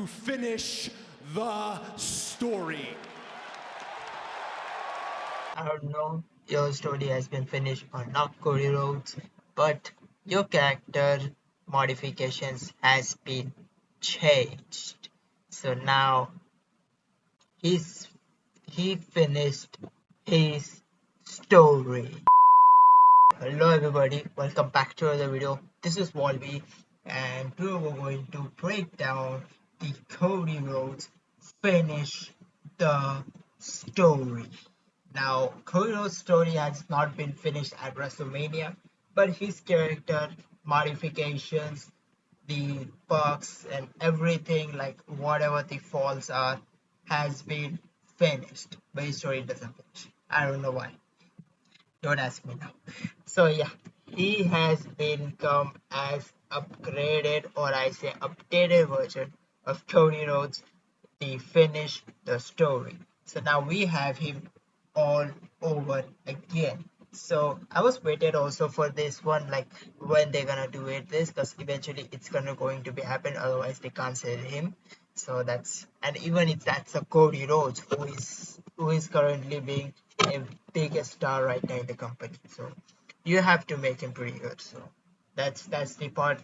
to finish the story. I don't know your story has been finished or not, Cody Rhodes, but your character modifications has been changed. So now he's he finished his story. Hello everybody, welcome back to another video. This is Wolby and today we're going to break down the Cody Rhodes finish the story. Now, Cody Rhodes' story has not been finished at WrestleMania, but his character modifications, the perks, and everything, like whatever the faults are, has been finished. But his story doesn't finish. I don't know why. Don't ask me now. So yeah, he has been come as upgraded or I say updated version of Cody Rhodes, the finish the story. So now we have him all over again. So I was waited also for this one, like when they're gonna do it this, because eventually it's gonna going to be happen. Otherwise they can't sell him. So that's, and even if that's a Cody Rhodes who is currently being a biggest star right now in the company. So you have to make him pretty good. So that's the part,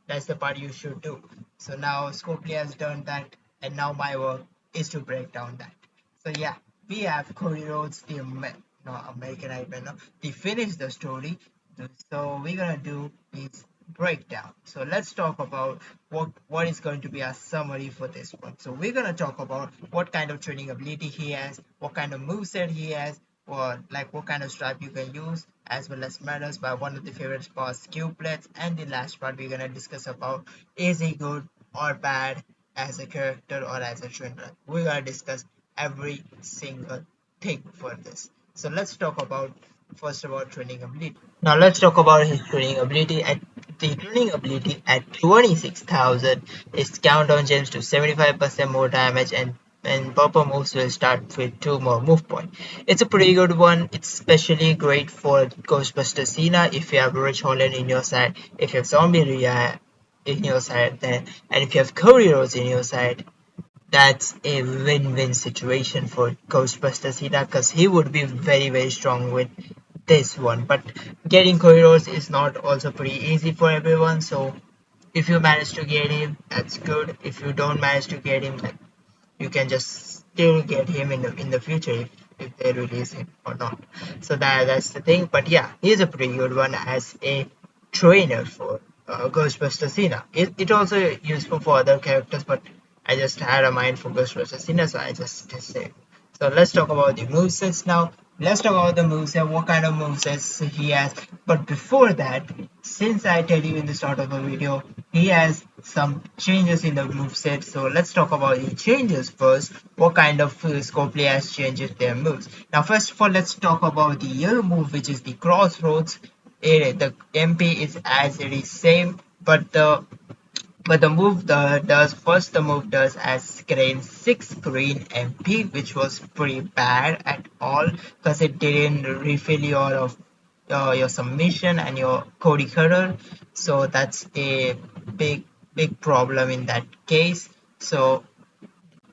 that's the part you should do. So now Scopely has done that, and now my work is to break down that. So yeah, we have Cody Rhodes, the no, American Nightmare, no, the finish the story. So we're gonna do is breakdown. So let's talk about what is going to be our summary for this one. So we're gonna talk about what kind of training ability he has, what kind of moveset he has, or like what kind of strap you can use, as well as medals by one of the favorite parts, cuplets, and the last part we're gonna discuss about is he good or bad as a character or as a trainer. We're gonna discuss every single thing for this. So let's talk about first about training ability. Now let's talk about his training ability. At the training ability at 26,000 is countdown gems to 75% more damage, and purple moves will start with 2 more move points. It's a pretty good one. It's especially great for Ghostbuster CENA if you have Rich Holland in your side, if you have Zombie Rhea in your side, then, and if you have Cody Rhodes in your side, that's a win-win situation for Ghostbuster CENA, because he would be very strong with this one. But getting corridors is not also pretty easy for everyone. So if you manage to get him, that's good. If you don't manage to get him, like, you can just still get him in the future if they release him or not. So that's the thing. But yeah, he's a pretty good one as a trainer for Ghostbuster CENA. It also useful for other characters, but I just had a mind for Ghostbuster CENA, so I just say. So let's talk about the movesets now. Let's talk about the moveset, what kind of movesets he has. But before that, since I tell you in the start of the video, he has some changes in the moveset. So let's talk about the changes first. What kind of scope play has changed their moves. Now first of all, let's talk about the yellow move, which is the crossroads. The MP is as it is same, but the move the move does as gain 6 green MP, which was pretty bad at all because it didn't refill your submission and your Cody cutter. So that's a big problem in that case. So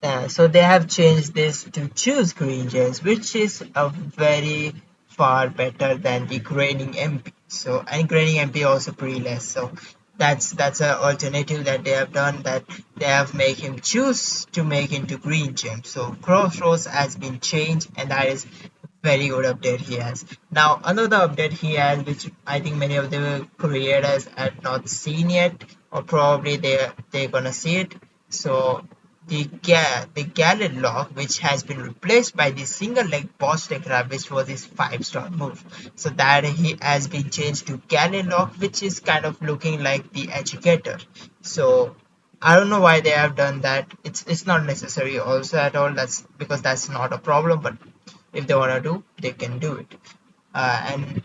they have changed this to choose green gems, which is a very far better than the graining MP. So, and graining MP also pretty less. So that's an alternative that they have done, that they have made him choose to make into green gem. So Crossroads has been changed, and that is very good update he has. Now another update he has, which I think many of the creators have not seen yet, or probably they're gonna see it. So the Gallet Lock, which has been replaced by the single leg Boston Crab, which was his 5-star move. So that he has been changed to Gallet Lock, which is kind of looking like the Educator. So I don't know why they have done that. It's not necessary also at all. That's because that's not a problem. But if they wanna do, they can do it. And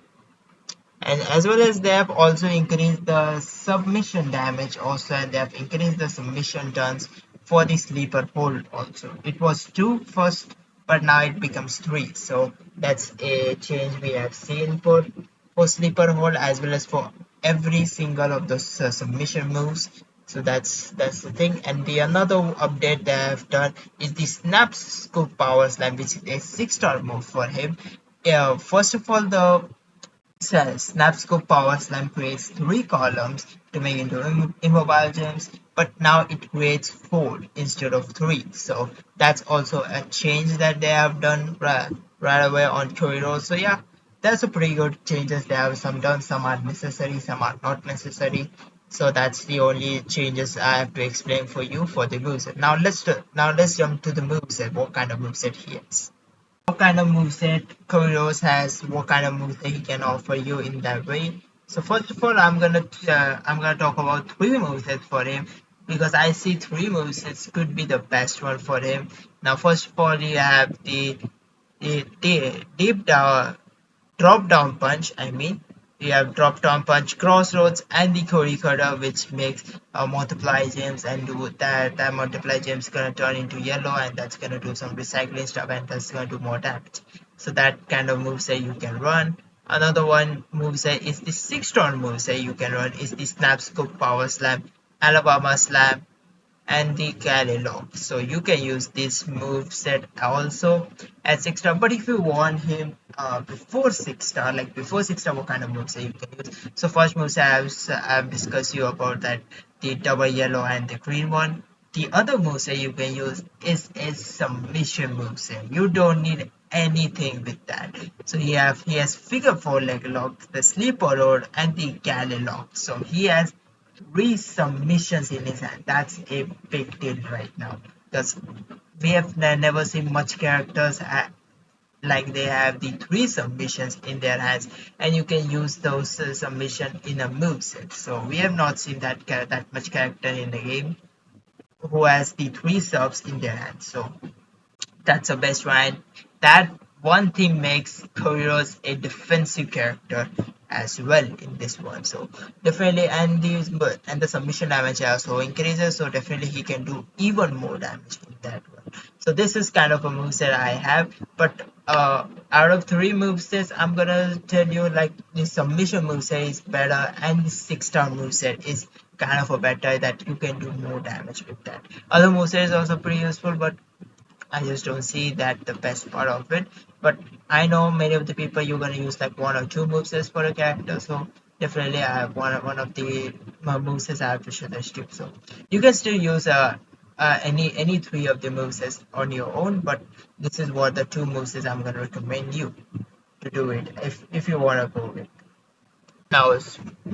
as well as they have also increased the submission damage also, and they have increased the submission turns for the sleeper hold also. It was 2 first, but now it becomes 3. So that's a change we have seen for sleeper hold, as well as for every single of those submission moves. So that's the thing. And the another update they have done is the snap scoop power slam, which is a 6-star move for him. First of all, the Snapscope Power Slam creates three columns to make into immobile gems, but now it creates four instead of three. So that's also a change that they have done right away on Corridor. So yeah, that's a pretty good changes. They have some done, some are necessary, some are not necessary. So that's the only changes I have to explain for you for the moveset. Now let's jump to the moveset. What kind of moveset he has? What kind of moveset Kurios has, what kind of moves that he can offer you in that way. So first of all, I'm gonna talk about three movesets for him because I see three movesets could be the best one for him. Now, first of all, you have the deep down drop down punch. I mean, we have drop down punch, crossroads, and the Cody cutter, which makes multiply gems and do that. That multiply gems gonna turn into yellow, and that's gonna do some recycling stuff, and that's gonna do more damage. So that kind of moveset you can run. Another one moveset is the 6-star moveset you can run is the Snap Scoop Power Slam, Alabama Slam, and the Galileo. So you can use this move set also at 6-star. But if you want him before 6-star, like before 6-star, what kind of moves you can use? So first moves I've discussed you about that the double yellow and the green one. The other moves that you can use is a submission move set. You don't need anything with that. So he has figure four leg lock, the sleeper road, and the galley lock. So he has three submissions in his hand. That's a big deal right now because we have never seen much characters like they have the three submissions in their hands, and you can use those submission in a move set. So we have not seen that much character in the game who has the three subs in their hands. So that's the best one. That one thing makes Kuriros a defensive character as well in this one. So definitely, and the submission damage also increases. So definitely he can do even more damage in that one. So this is kind of a moveset I have. But out of three movesets, I'm gonna tell you like the submission moveset is better, and the 6-star moveset is kind of a better that you can do more damage with that. Other moveset is also pretty useful, but I just don't see that the best part of it. But I know many of the people you're gonna use like one or two moves for a character, so definitely I have one of the moves I have to suggest you. So you can still use any three of the moves on your own, but this is what the two moves I'm gonna recommend you to do it if you wanna go with. Now,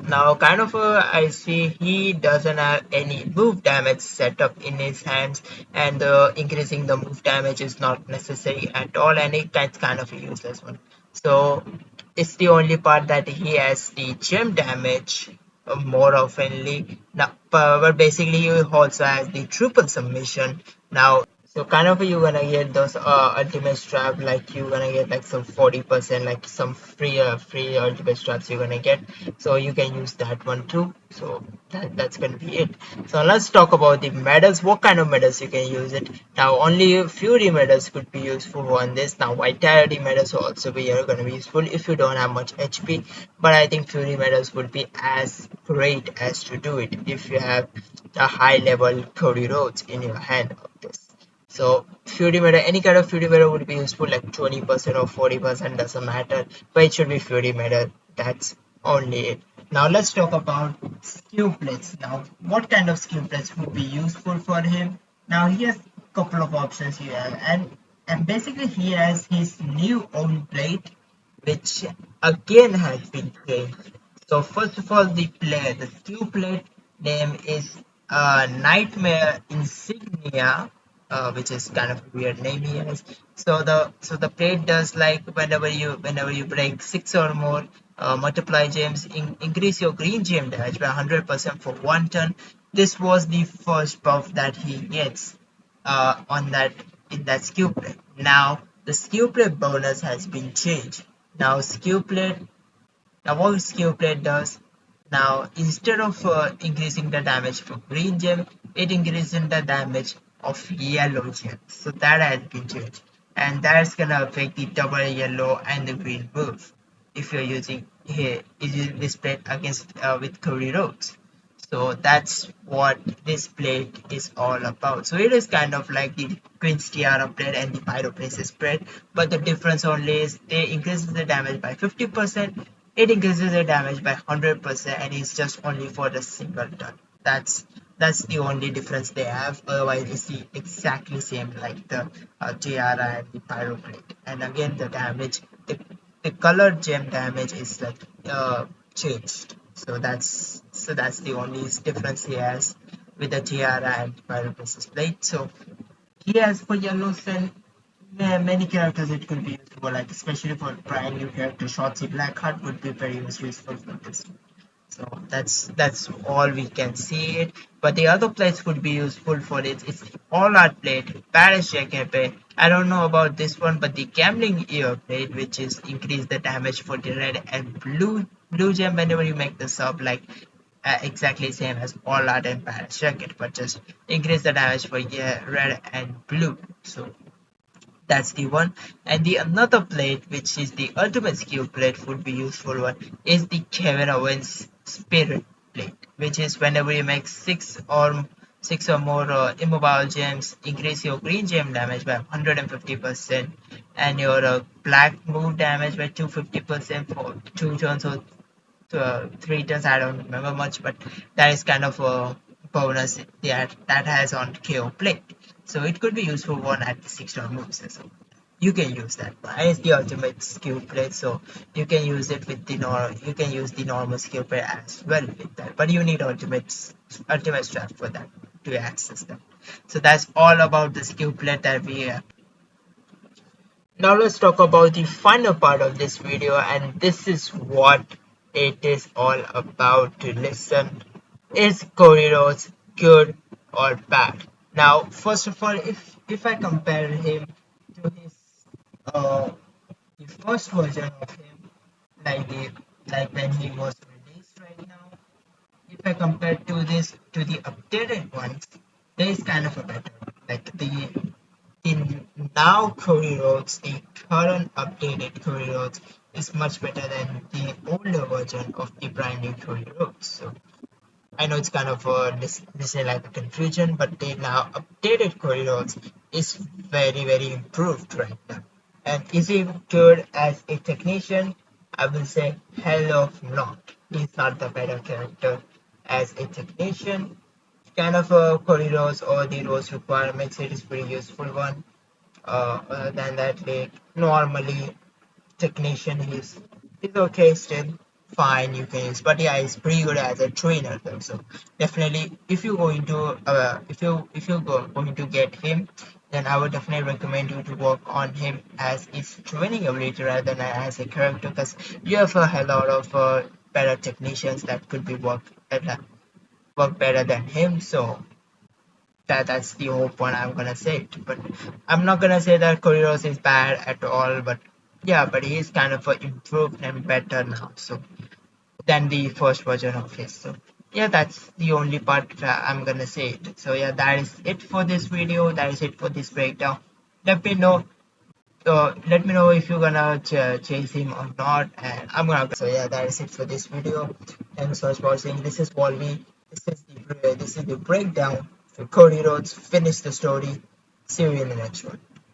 now kind of I see he doesn't have any move damage set up in his hands, and increasing the move damage is not necessary at all, and it's kind of a useless one. So it's the only part that he has the gem damage more oftenly. Now, but basically he also has the triple submission. Now, so kind of you're gonna get those ultimate strap, like you're gonna get like some 40%, like some free ultimate straps you're gonna get. So you can use that one too. So that's gonna be it. So let's talk about the medals. What kind of medals you can use it? Now only Fury medals could be useful on this. Now Vitality medals will also be gonna be useful if you don't have much HP. But I think Fury medals would be as great as to do it if you have a high level Cody Rhodes in your hand of this. So Fury Meta, any kind of Fury Meta would be useful, like 20% or 40% doesn't matter, but it should be Fury Meta. That's only it. Now let's talk about skill plates. Now, what kind of skill plates would be useful for him? Now he has a couple of options here, and basically he has his new own plate, which again has been changed. So first of all, the skill plate name is Nightmare Insignia, which is kind of a weird name he has. So the plate does like whenever you break six or more multiply gems, increase your green gem damage by 100% for 1 turn. This was the first buff that he gets on that in that skill plate. Now the skill plate bonus has been changed. Now skill plate now what skill plate does, now instead of increasing the damage for green gem, it increases the damage of yellow gem. So that has been changed. And that's gonna affect the double yellow and the green move if you're using here is using this plate against with Cody Rhodes. So that's what this plate is all about. So it is kind of like the Queen's Tiara plate and the Pyro Princess plate, but the difference only is they increases the damage by 50%, it increases the damage by 100%, and it's just only for the single turn. That's the only difference they have. Otherwise, it's the exactly same like the Tiara and the Pyro plate. And again, the colored gem damage is like changed. So that's the only difference he has with the tiara and Pyro Princess plate. So he has for yellows and many characters it could be useful, like especially for brand new character, Shotzi Blackheart would be very much useful for this. So that's all we can see it. But the other plates would be useful for it. It's all art plate, Paris Jacob. I don't know about this one, but the gambling ear plate, which is increase the damage for the red and blue gem whenever you make the sub, like exactly same as all art and Paris Jacket, but just increase the damage for yeah, red and blue. So that's the one. And the another plate, which is the ultimate skill plate, would be useful one, is the Kevin Owens Spirit plate, which is whenever you make six or more immobile gems, increase your green gem damage by 150% and your black move damage by 250% for 2 turns or 3 turns. I don't remember much, but that is kind of a bonus that has on KO plate. So it could be useful one at the 6 turn moves. So you can use that. And it's the ultimate skill plate, so you can use it with the you can use the normal skill plate as well with that. But you need ultimate strap for that to access that. So that's all about the skill plate that we have. Now let's talk about the final part of this video, and this is what it is all about to listen. Is Cody Rhodes good or bad? Now, first of all, if I compare him to his uh the first version of him, like the like when he was released right now, if I compare to this to the updated ones, there is kind of a better. Like the now Cody Rhodes, the current updated Cody Rhodes is much better than the older version of the brand new Cody Rhodes. So I know it's kind of this is like a confusion, but the now updated Cody Rhodes is very improved right now. And is he good as a technician? I will say hell of not. He's not the better character as a technician. Kind of a Cody Rhodes or the Rose requirements, it is pretty useful one. Other than that, like normally technician he's okay still, fine you can use, but yeah he's pretty good as a trainer though. So definitely if you're going to going to get him, then I would definitely recommend you to work on him as his training ability rather than as a character, because you have a hell lot of better technicians that could be work better than him. So that's the whole point I'm gonna say it. But I'm not gonna say that Kurios is bad at all. But yeah, but he is kind of improved and better now. So than the first version of his. So yeah, that's the only part I'm gonna say it. So yeah, that is it for this video. That is it for this breakdown. Let me know. Let me know if you're gonna chase him or not, and I'm gonna. So yeah, that is it for this video. Thanks so much for watching. This is Wolverine. This is the breakdown for Cody Rhodes. Finish the story. See you in the next one.